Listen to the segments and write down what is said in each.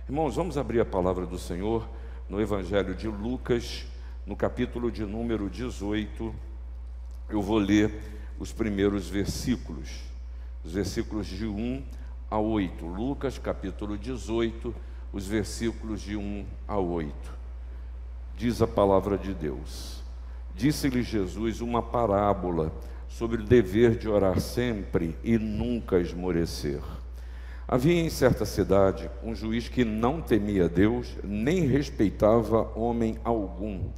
Irmãos, vamos abrir a palavra do Senhor no Evangelho de Lucas, no capítulo de número 18. Eu vou ler os primeiros versículos, os versículos de 1 a 8. Lucas, capítulo 18, os versículos de 1 a 8. Diz a palavra de Deus: Disse-lhe Jesus uma parábola sobre o dever de orar sempre e nunca esmorecer. Havia em certa cidade um juiz que não temia Deus, nem respeitava homem algum.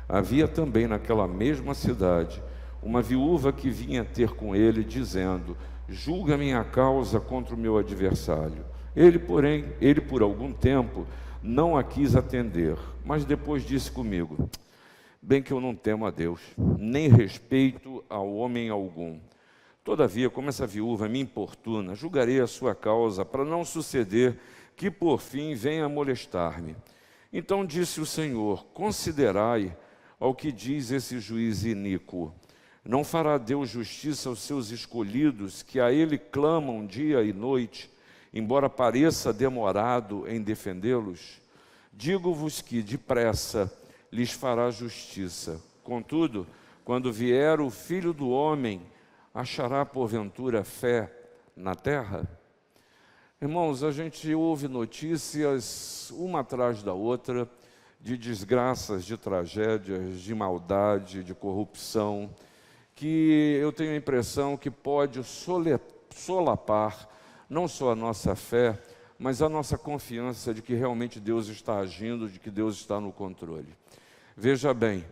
Havia também naquela mesma cidade uma viúva que vinha ter com ele, dizendo: julga minha causa contra o meu adversário. Ele, porém, por algum tempo não a quis atender, mas depois disse comigo: bem que eu não temo a Deus, nem respeito a homem algum. Todavia, como essa viúva me importuna, julgarei a sua causa, para não suceder que por fim venha molestar-me. Então disse o Senhor: considerai ao que diz esse juiz iníquo. Não fará Deus justiça aos seus escolhidos, que a Ele clamam dia e noite, embora pareça demorado em defendê-los? Digo-vos que depressa lhes fará justiça. Contudo, quando vier o Filho do Homem, achará porventura fé na terra? Irmãos, a gente ouve notícias uma atrás da outra de desgraças, de tragédias, de maldade, de corrupção, que eu tenho a impressão que pode solapar não só a nossa fé, mas a nossa confiança de que realmente Deus está agindo, de que Deus está no controle. Veja bem,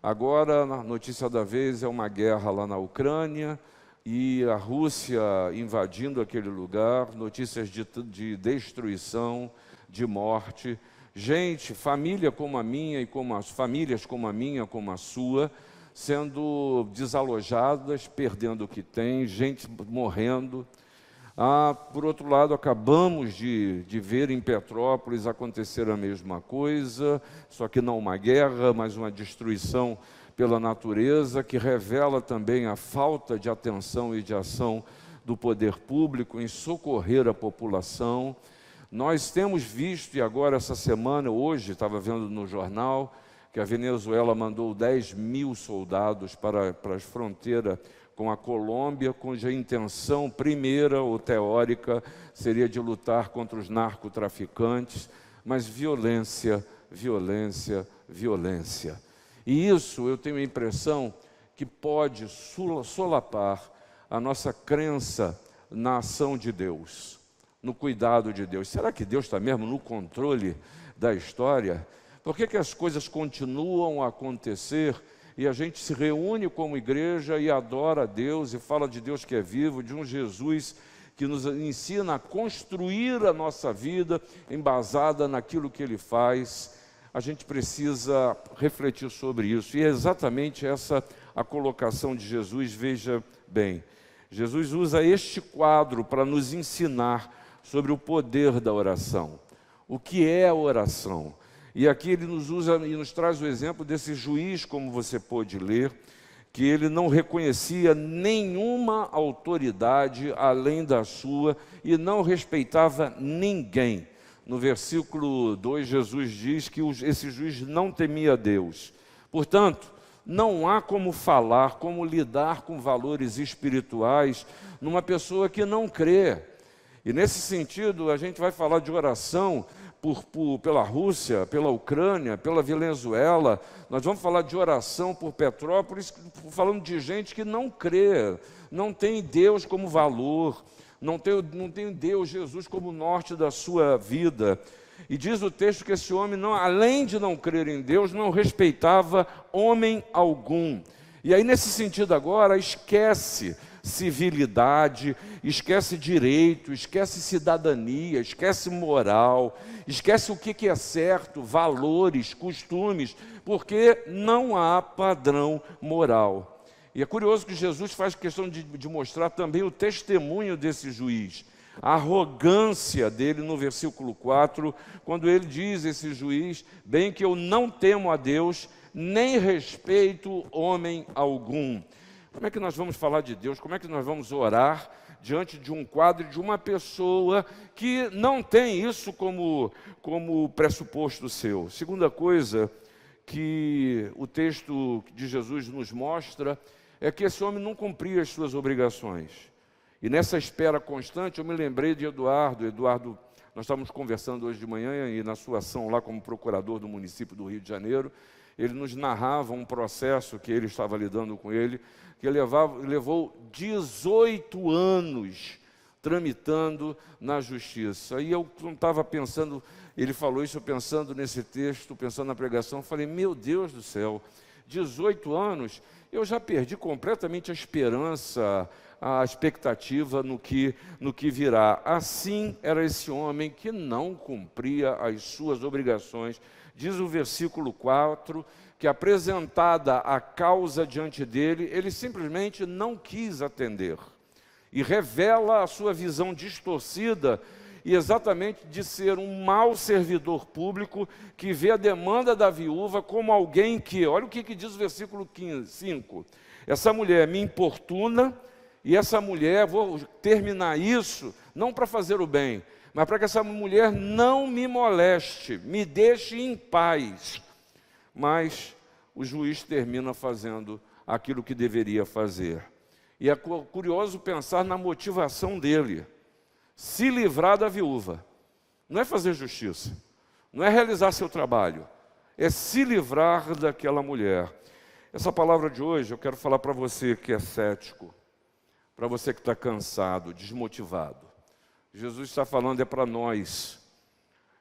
agora a notícia da vez é uma guerra lá na Ucrânia e a Rússia invadindo aquele lugar, notícias de destruição, de morte. Gente, família como a minha e como as famílias como a minha, como a sua, sendo desalojadas, perdendo o que tem, gente morrendo. Por outro lado, acabamos de ver em Petrópolis acontecer a mesma coisa, só que não uma guerra, mas uma destruição pela natureza, que revela também a falta de atenção e de ação do poder público em socorrer a população. Nós temos visto, e agora essa semana, hoje, estava vendo no jornal, que a Venezuela mandou 10.000 soldados para a fronteira com a Colômbia, cuja intenção primeira ou teórica seria de lutar contra os narcotraficantes, mas violência, violência, violência. E isso eu tenho a impressão que pode solapar a nossa crença na ação de Deus, no cuidado de Deus. Será que Deus está mesmo no controle da história? Por que as coisas continuam a acontecer e a gente se reúne como igreja e adora a Deus e fala de Deus que é vivo, de um Jesus que nos ensina a construir a nossa vida embasada naquilo que Ele faz? A gente precisa refletir sobre isso, e é exatamente essa a colocação de Jesus. Veja bem, Jesus usa este quadro para nos ensinar sobre o poder da oração. O que é a oração? E aqui ele nos usa e nos traz o exemplo desse juiz, como você pôde ler, que ele não reconhecia nenhuma autoridade além da sua e não respeitava ninguém. No versículo 2, Jesus diz que esse juiz não temia Deus. Portanto, não há como falar, como lidar com valores espirituais numa pessoa que não crê. E nesse sentido, a gente vai falar de oração pela Rússia, pela Ucrânia, pela Venezuela. Nós vamos falar de oração por Petrópolis, falando de gente que não crê, não tem Deus como valor, não tem Deus, Jesus, como norte da sua vida. E diz o texto que esse homem, além de não crer em Deus, não respeitava homem algum. E aí, nesse sentido agora, esquece civilidade, esquece direito, esquece cidadania, esquece moral, esquece o que é certo, valores, costumes, porque não há padrão moral. E é curioso que Jesus faz questão de mostrar também o testemunho desse juiz, a arrogância dele no versículo 4, quando ele diz, esse juiz: bem que eu não temo a Deus, nem respeito homem algum. Como é que nós vamos falar de Deus? Como é que nós vamos orar diante de um quadro de uma pessoa que não tem isso como pressuposto seu. Segunda coisa que o texto de Jesus nos mostra é que esse homem não cumpria as suas obrigações. E nessa espera constante, eu me lembrei de Eduardo. Eduardo, nós estávamos conversando hoje de manhã e na sua ação lá como procurador do município do Rio de Janeiro, ele nos narrava um processo que ele estava lidando com ele, que levou 18 anos tramitando na justiça. Aí eu não estava pensando, ele falou isso pensando nesse texto, pensando na pregação, falei, meu Deus do céu, 18 anos, eu já perdi completamente a esperança, a expectativa no que virá. Assim era esse homem que não cumpria as suas obrigações. Diz o versículo 4, que apresentada a causa diante dele, ele simplesmente não quis atender. E revela a sua visão distorcida e exatamente de ser um mau servidor público que vê a demanda da viúva como alguém que, olha o que diz o versículo 5, essa mulher me importuna e essa mulher, vou terminar isso, não para fazer o bem, mas para que essa mulher não me moleste, me deixe em paz. Mas o juiz termina fazendo aquilo que deveria fazer. E é curioso pensar na motivação dele. Se livrar da viúva. Não é fazer justiça. Não é realizar seu trabalho. É se livrar daquela mulher. Essa palavra de hoje eu quero falar para você que é cético. Para você que está cansado, desmotivado. Jesus está falando é para nós.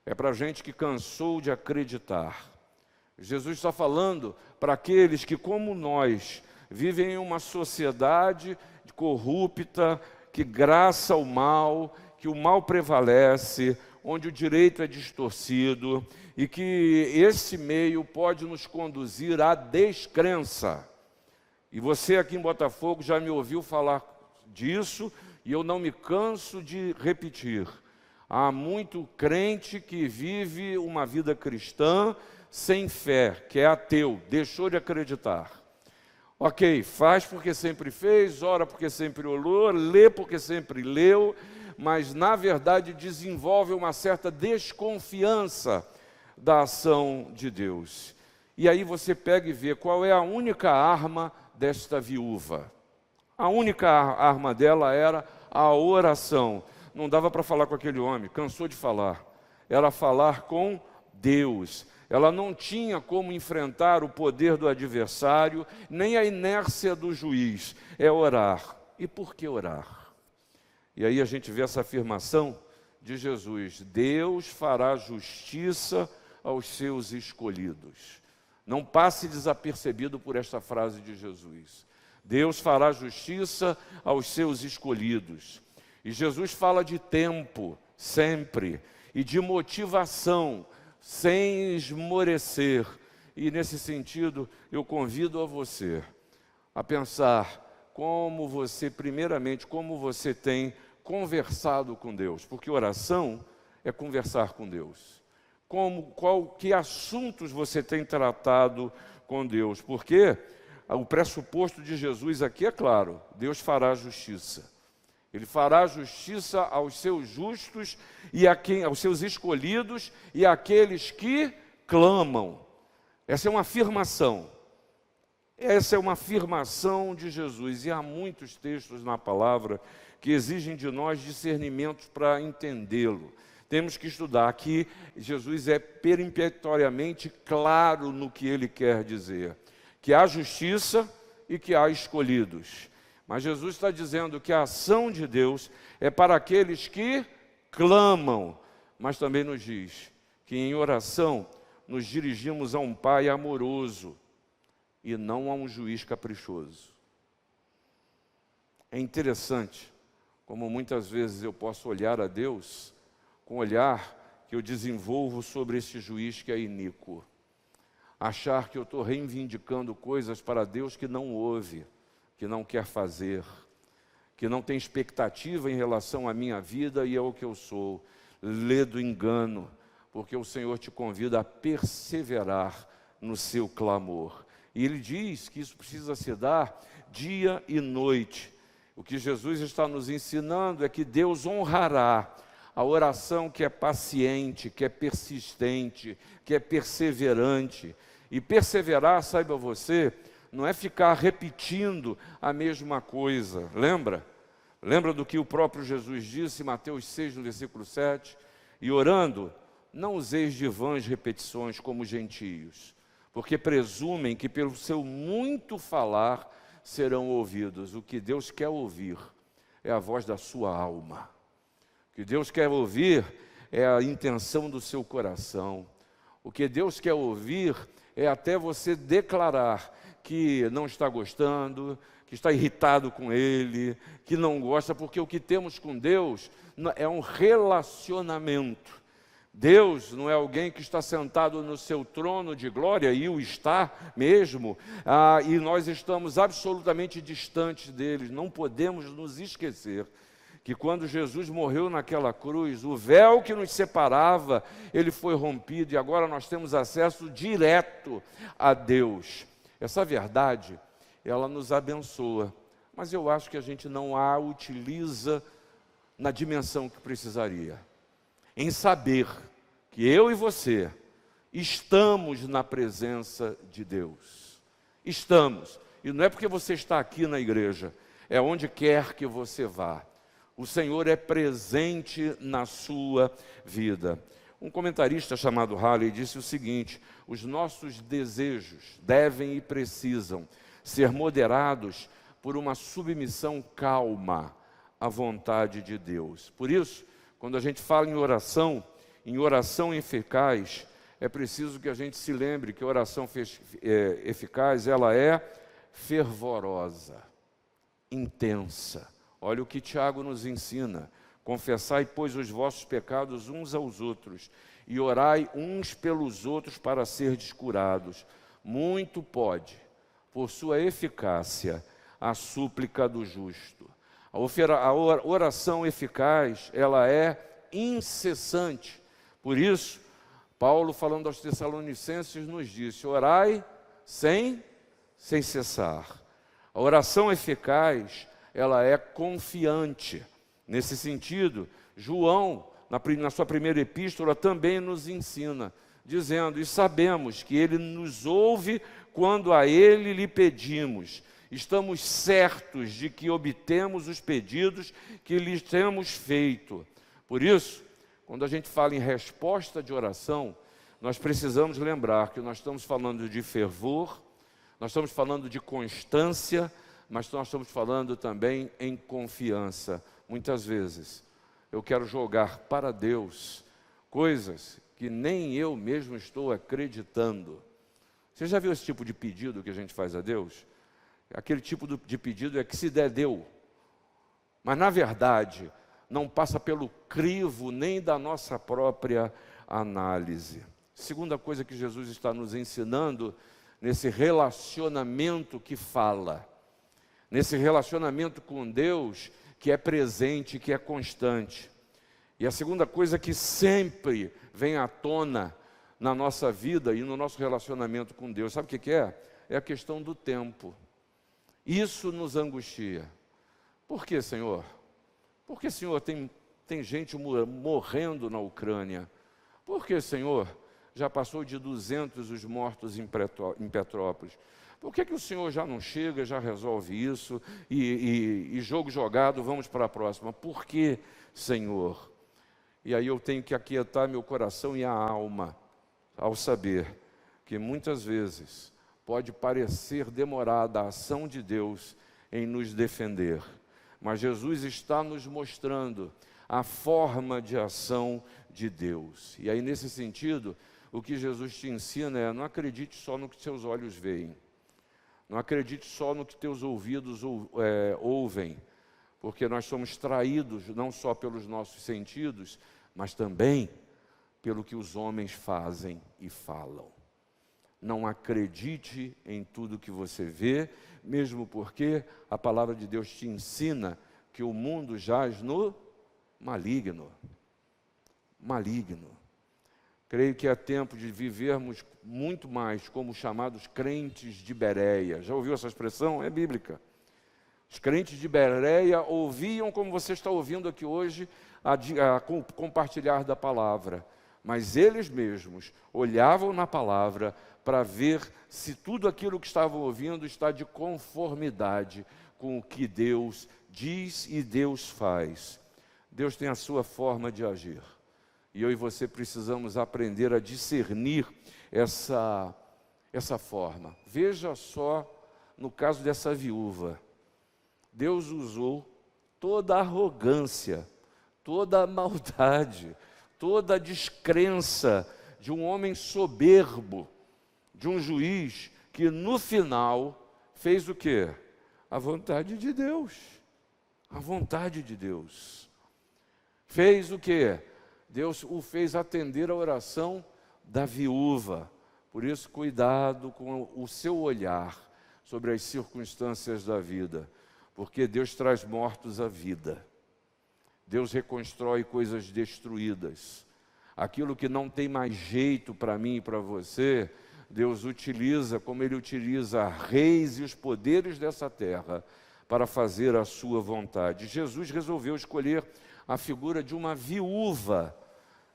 É para a gente que cansou de acreditar. Jesus está falando para aqueles que, como nós, vivem em uma sociedade corrupta, que graça o mal, que o mal prevalece, onde o direito é distorcido e que esse meio pode nos conduzir à descrença. E você aqui em Botafogo já me ouviu falar disso e eu não me canso de repetir. Há muito crente que vive uma vida cristã sem fé, que é ateu, deixou de acreditar. Ok, faz porque sempre fez, ora porque sempre orou, lê porque sempre leu, mas na verdade desenvolve uma certa desconfiança da ação de Deus. E aí você pega e vê qual é a única arma desta viúva. A única arma dela era a oração. Não dava para falar com aquele homem, cansou de falar. Era falar com Deus. Ela não tinha como enfrentar o poder do adversário, nem a inércia do juiz. É orar. E por que orar? E aí a gente vê essa afirmação de Jesus: Deus fará justiça aos seus escolhidos. Não passe desapercebido por esta frase de Jesus. Deus fará justiça aos seus escolhidos. E Jesus fala de tempo, sempre, e de motivação, sem esmorecer. E nesse sentido, eu convido a você a pensar como você, primeiramente, como você tem conversado com Deus. Porque oração é conversar com Deus. Que assuntos você tem tratado com Deus? Porque o pressuposto de Jesus aqui é claro: Deus fará justiça. Ele fará justiça aos seus justos e aos seus escolhidos e àqueles que clamam. Essa é uma afirmação. Essa é uma afirmação de Jesus. E há muitos textos na palavra que exigem de nós discernimentos para entendê-lo. Temos que estudar. Aqui Jesus é peremptoriamente claro no que ele quer dizer. Que há justiça e que há escolhidos. Mas Jesus está dizendo que a ação de Deus é para aqueles que clamam. Mas também nos diz que em oração nos dirigimos a um Pai amoroso e não a um juiz caprichoso. É interessante como muitas vezes eu posso olhar a Deus com o olhar que eu desenvolvo sobre esse juiz que é iníquo. Achar que eu estou reivindicando coisas para Deus que não ouve, que não quer fazer, que não tem expectativa em relação à minha vida e ao que eu sou. Lê do engano, porque o Senhor te convida a perseverar no seu clamor. E Ele diz que isso precisa se dar dia e noite. O que Jesus está nos ensinando é que Deus honrará a oração que é paciente, que é persistente, que é perseverante. E perseverar, saiba você, não é ficar repetindo a mesma coisa. Lembra? Lembra do que o próprio Jesus disse em Mateus 6, no versículo 7? E orando, não useis de vãs repetições como os gentios, porque presumem que pelo seu muito falar serão ouvidos. O que Deus quer ouvir é a voz da sua alma. O que Deus quer ouvir é a intenção do seu coração. O que Deus quer ouvir é até você declarar que não está gostando, que está irritado com Ele, que não gosta, porque o que temos com Deus é um relacionamento. Deus não é alguém que está sentado no seu trono de glória, e o está mesmo, e nós estamos absolutamente distantes dele. Não podemos nos esquecer que quando Jesus morreu naquela cruz, o véu que nos separava, ele foi rompido, e agora nós temos acesso direto a Deus. Essa verdade, ela nos abençoa, mas eu acho que a gente não a utiliza na dimensão que precisaria. Em saber que eu e você estamos na presença de Deus. Estamos. E não é porque você está aqui na igreja, é onde quer que você vá. O Senhor é presente na sua vida. Um comentarista chamado Halley disse o seguinte: os nossos desejos devem e precisam ser moderados por uma submissão calma à vontade de Deus. Por isso, quando a gente fala em oração eficaz, é preciso que a gente se lembre que a oração eficaz, ela é fervorosa, intensa. Olha o que Tiago nos ensina: confessai, pois, os vossos pecados uns aos outros, e orai uns pelos outros para serdes curados. Muito pode, por sua eficácia, a súplica do justo. A oração eficaz, ela é incessante. Por isso, Paulo, falando aos Tessalonicenses, nos disse: orai sem cessar. A oração eficaz, ela é confiante. Nesse sentido, João, na sua primeira epístola, também nos ensina, dizendo: e sabemos que ele nos ouve quando a ele lhe pedimos. Estamos certos de que obtemos os pedidos que lhes temos feito. Por isso, quando a gente fala em resposta de oração, nós precisamos lembrar que nós estamos falando de fervor, nós estamos falando de constância, mas nós estamos falando também em confiança. Muitas vezes eu quero jogar para Deus coisas que nem eu mesmo estou acreditando. Você já viu esse tipo de pedido que a gente faz a Deus? Aquele tipo de pedido é que se der, deu. Mas na verdade, não passa pelo crivo nem da nossa própria análise. Segunda coisa que Jesus está nos ensinando nesse relacionamento que fala, nesse relacionamento com Deus que é presente, que é constante. E a segunda coisa que sempre vem à tona na nossa vida e no nosso relacionamento com Deus, sabe o que é? É a questão do tempo. Isso nos angustia. Por que, Senhor? Porque, Senhor, tem gente morrendo na Ucrânia. Por que, Senhor, já passou de 200 os mortos em Petrópolis? Por que o Senhor já não chega, já resolve isso, e jogo jogado, vamos para a próxima? Por que, Senhor? E aí eu tenho que aquietar meu coração e a alma, ao saber que muitas vezes pode parecer demorada a ação de Deus em nos defender, mas Jesus está nos mostrando a forma de ação de Deus. E aí, nesse sentido, o que Jesus te ensina é: não acredite só no que seus olhos veem, não acredite só no que teus ouvidos ouvem, porque nós somos traídos não só pelos nossos sentidos, mas também pelo que os homens fazem e falam. Não acredite em tudo que você vê, mesmo porque a palavra de Deus te ensina que o mundo jaz no maligno. Maligno. Creio que é tempo de vivermos muito mais como chamados crentes de Bereia. Já ouviu essa expressão? É bíblica. Os crentes de Bereia ouviam como você está ouvindo aqui hoje, a compartilhar da palavra. Mas eles mesmos olhavam na palavra para ver se tudo aquilo que estavam ouvindo está de conformidade com o que Deus diz e Deus faz. Deus tem a sua forma de agir. E eu e você precisamos aprender a discernir essa forma. Veja só no caso dessa viúva. Deus usou toda a arrogância, toda a maldade, toda a descrença de um homem soberbo, de um juiz que no final fez o quê? A vontade de Deus. A vontade de Deus. Fez o quê? Deus o fez atender a oração da viúva. Por isso, cuidado com o seu olhar sobre as circunstâncias da vida, porque Deus traz mortos à vida. Deus reconstrói coisas destruídas. Aquilo que não tem mais jeito para mim e para você, Deus utiliza como Ele utiliza reis e os poderes dessa terra para fazer a sua vontade. Jesus resolveu escolher a figura de uma viúva.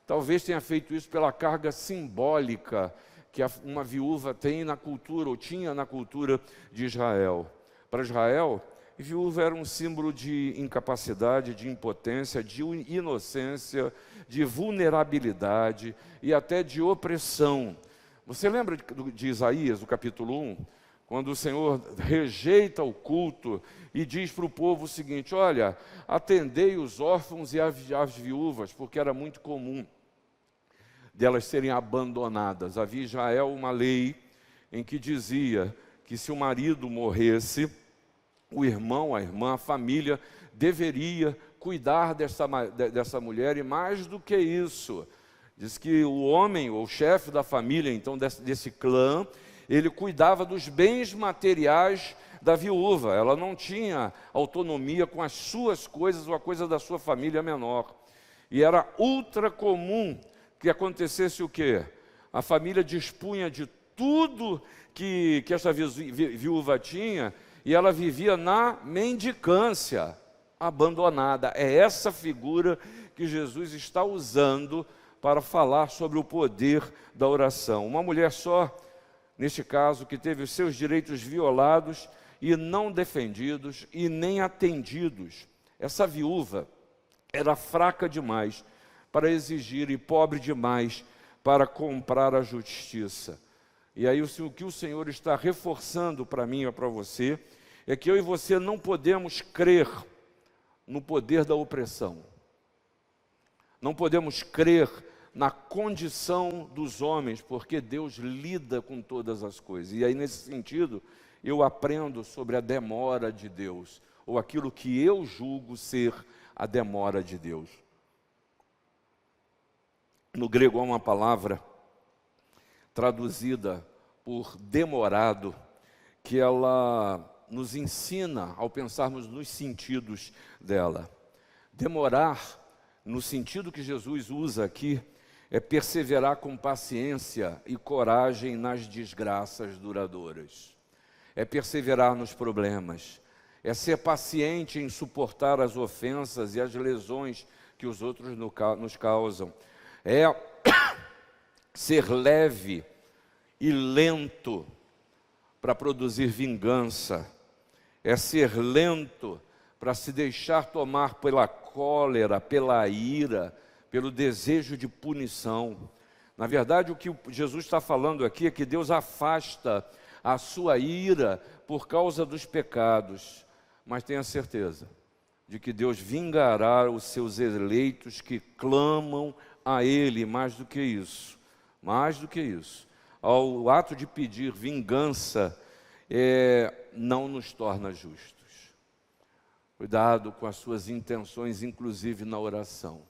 Talvez tenha feito isso pela carga simbólica que uma viúva tem na cultura, ou tinha na cultura de Israel. Para Israel, viúva era um símbolo de incapacidade, de impotência, de inocência, de vulnerabilidade e até de opressão. Você lembra de Isaías, do capítulo 1? Quando o Senhor rejeita o culto e diz para o povo o seguinte: olha, atendei os órfãos e as viúvas, porque era muito comum delas serem abandonadas. Havia em Israel uma lei em que dizia que se o marido morresse, o irmão, a irmã, a família deveria cuidar dessa mulher, e mais do que isso, diz que o homem, ou o chefe da família, então desse clã, ele cuidava dos bens materiais da viúva. Ela não tinha autonomia com as suas coisas ou a coisa da sua família menor. E era ultra comum que acontecesse o quê? A família dispunha de tudo que essa viúva tinha, e ela vivia na mendicância, abandonada. É essa figura que Jesus está usando para falar sobre o poder da oração. Uma mulher só, neste caso, que teve os seus direitos violados e não defendidos e nem atendidos. Essa viúva era fraca demais para exigir e pobre demais para comprar a justiça. E aí o que o Senhor está reforçando para mim e para você é que eu e você não podemos crer no poder da opressão. Não podemos crer na condição dos homens, porque Deus lida com todas as coisas. E aí, nesse sentido, eu aprendo sobre a demora de Deus, ou aquilo que eu julgo ser a demora de Deus. No grego há uma palavra traduzida por demorado, que ela nos ensina ao pensarmos nos sentidos dela. Demorar, no sentido que Jesus usa aqui, é perseverar com paciência e coragem nas desgraças duradouras. É perseverar nos problemas. É ser paciente em suportar as ofensas e as lesões que os outros nos causam. É ser leve e lento para produzir vingança. É ser lento para se deixar tomar pela cólera, pela ira, pelo desejo de punição. Na verdade, o que Jesus está falando aqui é que Deus afasta a sua ira por causa dos pecados. Mas tenha certeza de que Deus vingará os seus eleitos que clamam a Ele. Mais do que isso, o ato de pedir vingança não nos torna justos. Cuidado com as suas intenções, inclusive na oração,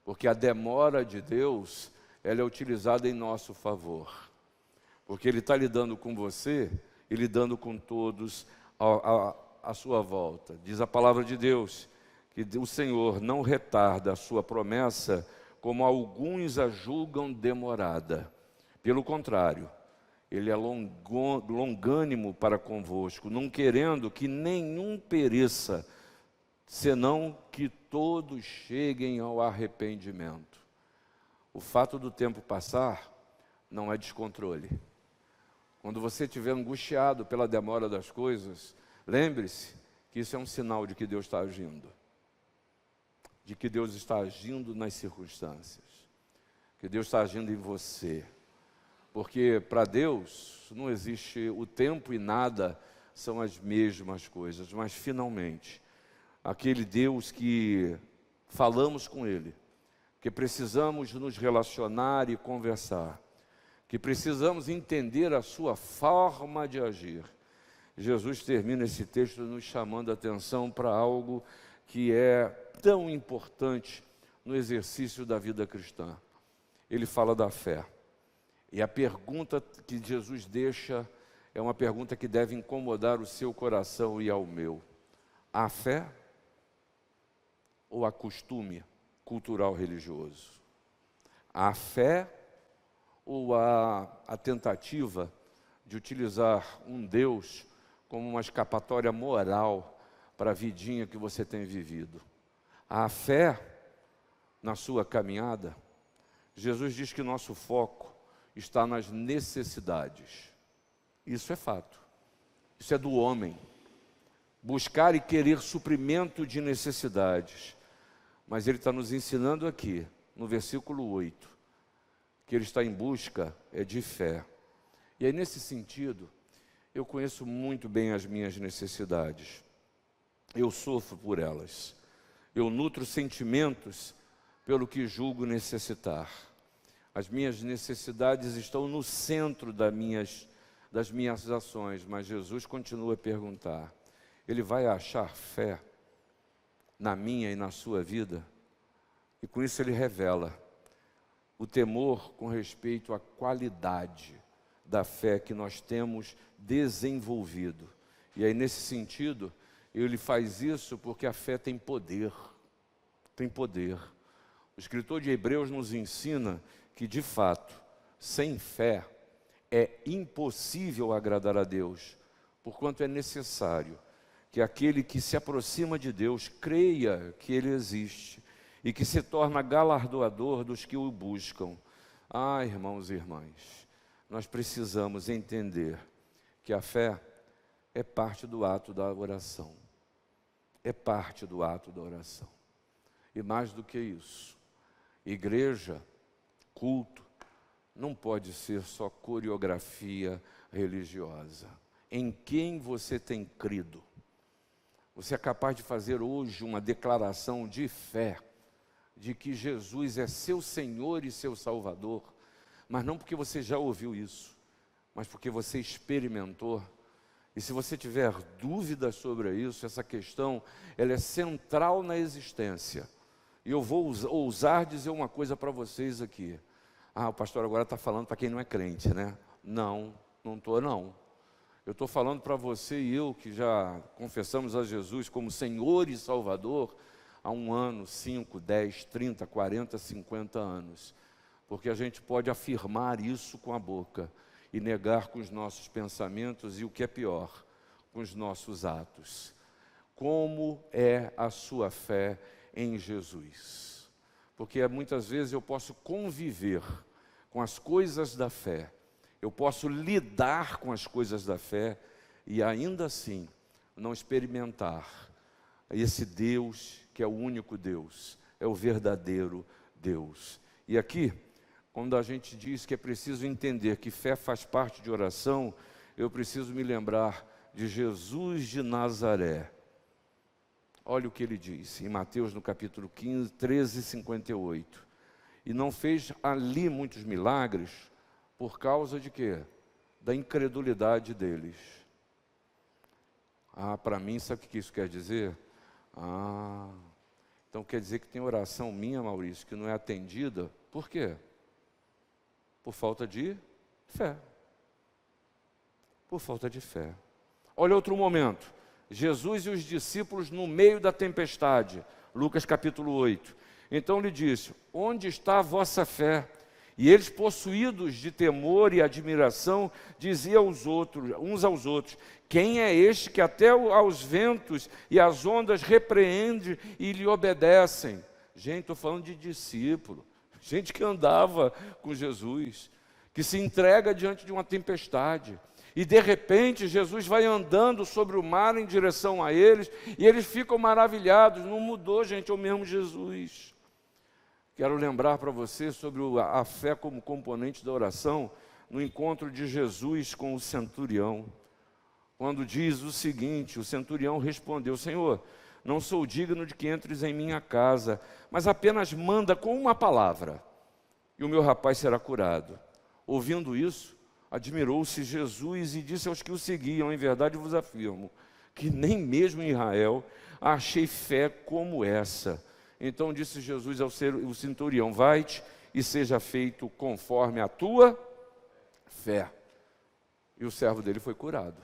porque a demora de Deus, ela é utilizada em nosso favor, porque Ele está lidando com você e lidando com todos à sua volta. Diz a palavra de Deus que o Senhor não retarda a sua promessa, como alguns a julgam demorada. Pelo contrário, Ele é longânimo para convosco, não querendo que nenhum pereça, senão que todos cheguem ao arrependimento. O fato do tempo passar não é descontrole. Quando você estiver angustiado pela demora das coisas, lembre-se que isso é um sinal de que Deus está agindo. De que Deus está agindo nas circunstâncias. Que Deus está agindo em você. Porque para Deus não existe o tempo e nada são as mesmas coisas. Mas finalmente, aquele Deus que falamos com Ele, que precisamos nos relacionar e conversar, que precisamos entender a sua forma de agir. Jesus termina esse texto nos chamando a atenção para algo que é tão importante no exercício da vida cristã. Ele fala da fé. E a pergunta que Jesus deixa é uma pergunta que deve incomodar o seu coração e ao meu. Há fé ou há costume cultural religioso? Há fé ou há a tentativa de utilizar um Deus como uma escapatória moral para a vidinha que você tem vivido? Há fé na sua caminhada? Jesus diz que nosso foco está nas necessidades. Isso é fato. Isso é do homem. Buscar e querer suprimento de necessidades. Mas ele está nos ensinando aqui, no versículo 8, que ele está em busca de fé. E aí, nesse sentido, eu conheço muito bem as minhas necessidades. Eu sofro por elas. Eu nutro sentimentos pelo que julgo necessitar. As minhas necessidades estão no centro das minhas ações, mas Jesus continua a perguntar: Ele vai achar fé na minha e na sua vida? E com isso ele revela o temor com respeito à qualidade da fé que nós temos desenvolvido. E aí, nesse sentido, ele faz isso porque a fé tem poder. Tem poder. O escritor de Hebreus nos ensina que, de fato, sem fé é impossível agradar a Deus, porquanto é necessário que aquele que se aproxima de Deus creia que Ele existe e que se torna galardoador dos que o buscam. Ah, irmãos e irmãs, nós precisamos entender que a fé é parte do ato da oração. É parte do ato da oração. E mais do que isso, igreja, culto, não pode ser só coreografia religiosa. Em quem você tem crido? Você é capaz de fazer hoje uma declaração de fé, de que Jesus é seu Senhor e seu Salvador, mas não porque você já ouviu isso, mas porque você experimentou. E se você tiver dúvidas sobre isso, essa questão, ela é central na existência. E eu vou ousar dizer uma coisa para vocês aqui. Ah, o pastor agora está falando para quem não é crente, né? Não estou não. Eu estou falando para você e eu que já confessamos a Jesus como Senhor e Salvador há 1 ano, 5, 10, 30, 40, 50 anos. Porque a gente pode afirmar isso com a boca e negar com os nossos pensamentos e, o que é pior, com os nossos atos. Como é a sua fé em Jesus? Porque muitas vezes eu posso conviver com as coisas da fé, eu posso lidar com as coisas da fé e ainda assim não experimentar esse Deus que é o único Deus, é o verdadeiro Deus. E aqui, quando a gente diz que é preciso entender que fé faz parte de oração, eu preciso me lembrar de Jesus de Nazaré. Olha o que ele diz em Mateus no capítulo 15, 13, 58. E não fez ali muitos milagres por causa de quê? Da incredulidade deles. Ah, para mim, sabe o que isso quer dizer? Ah, então quer dizer que tem oração minha, Maurício, que não é atendida. Por quê? Por falta de fé. Por falta de fé. Olha outro momento. Jesus e os discípulos no meio da tempestade. Lucas capítulo 8. Então lhe disse: onde está a vossa fé? E eles, possuídos de temor e admiração, diziam uns aos outros: quem é este que até aos ventos e às ondas repreende e lhe obedecem? Gente, estou falando de discípulo, gente que andava com Jesus, que se entrega diante de uma tempestade. E de repente Jesus vai andando sobre o mar em direção a eles, e eles ficam maravilhados. Não mudou, gente, é o mesmo Jesus. Quero lembrar para você sobre a fé como componente da oração, no encontro de Jesus com o centurião. Quando diz o seguinte, o centurião respondeu: Senhor, não sou digno de que entres em minha casa, mas apenas manda com uma palavra, e o meu rapaz será curado. Ouvindo isso, admirou-se Jesus e disse aos que o seguiam: em verdade vos afirmo, que nem mesmo em Israel achei fé como essa. Então disse Jesus ao centurião: vai-te e seja feito conforme a tua fé. E o servo dele foi curado.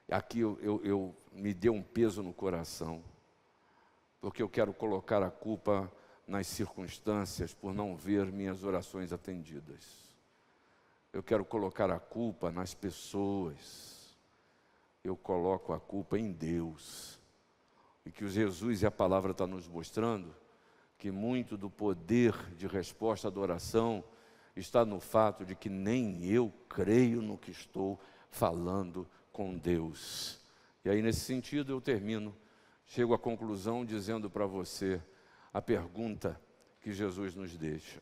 Aqui eu me deu um peso no coração, porque eu quero colocar a culpa nas circunstâncias por não ver minhas orações atendidas. Eu quero colocar a culpa nas pessoas. Eu coloco a culpa em Deus. E que Jesus e a palavra está nos mostrando que muito do poder de resposta da oração está no fato de que nem eu creio no que estou falando com Deus. E aí, nesse sentido, eu termino, chego à conclusão dizendo para você a pergunta que Jesus nos deixa: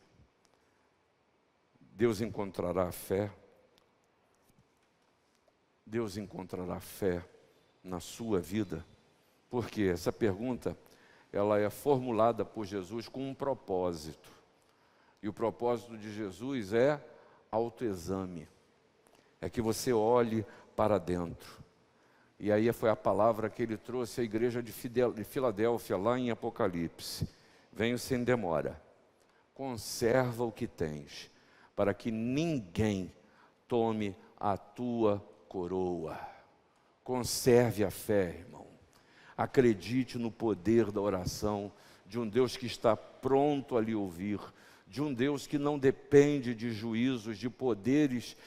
Deus encontrará fé? Deus encontrará fé na sua vida? Porque essa pergunta, ela é formulada por Jesus com um propósito. E o propósito de Jesus é autoexame. É que você olhe para dentro. E aí foi a palavra que ele trouxe à igreja de Filadélfia, lá em Apocalipse. Venho sem demora. Conserva o que tens, para que ninguém tome a tua coroa. Conserve a fé, irmão. Acredite no poder da oração, de um Deus que está pronto a lhe ouvir, de um Deus que não depende de juízos, de poderes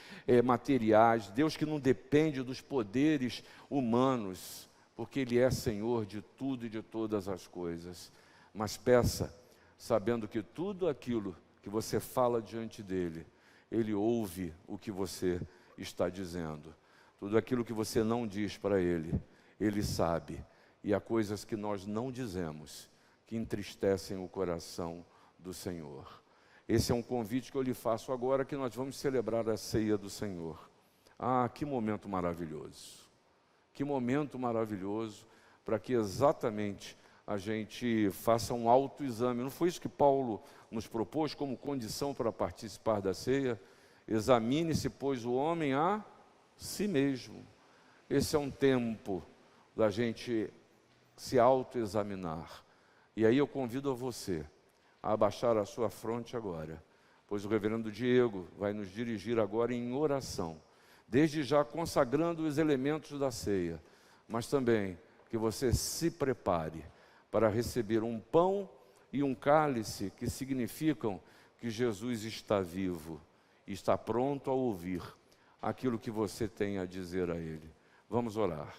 materiais, Deus que não depende dos poderes humanos, porque Ele é Senhor de tudo e de todas as coisas. Mas peça, sabendo que tudo aquilo que você fala diante dEle, Ele ouve o que você está dizendo. Tudo aquilo que você não diz para Ele, Ele sabe. E há coisas que nós não dizemos, que entristecem o coração do Senhor. Esse é um convite que eu lhe faço agora, que nós vamos celebrar a ceia do Senhor. Que momento maravilhoso. Que momento maravilhoso, para que exatamente a gente faça um autoexame. Não foi isso que Paulo nos propôs como condição para participar da ceia? Examine-se, pois, o homem a si mesmo. Esse é um tempo da gente se autoexaminar. E aí eu convido a você a abaixar a sua fronte agora, pois o reverendo Diego vai nos dirigir agora em oração, desde já consagrando os elementos da ceia, mas também que você se prepare para receber um pão e um cálice, que significam que Jesus está vivo e está pronto a ouvir aquilo que você tem a dizer a Ele. Vamos orar.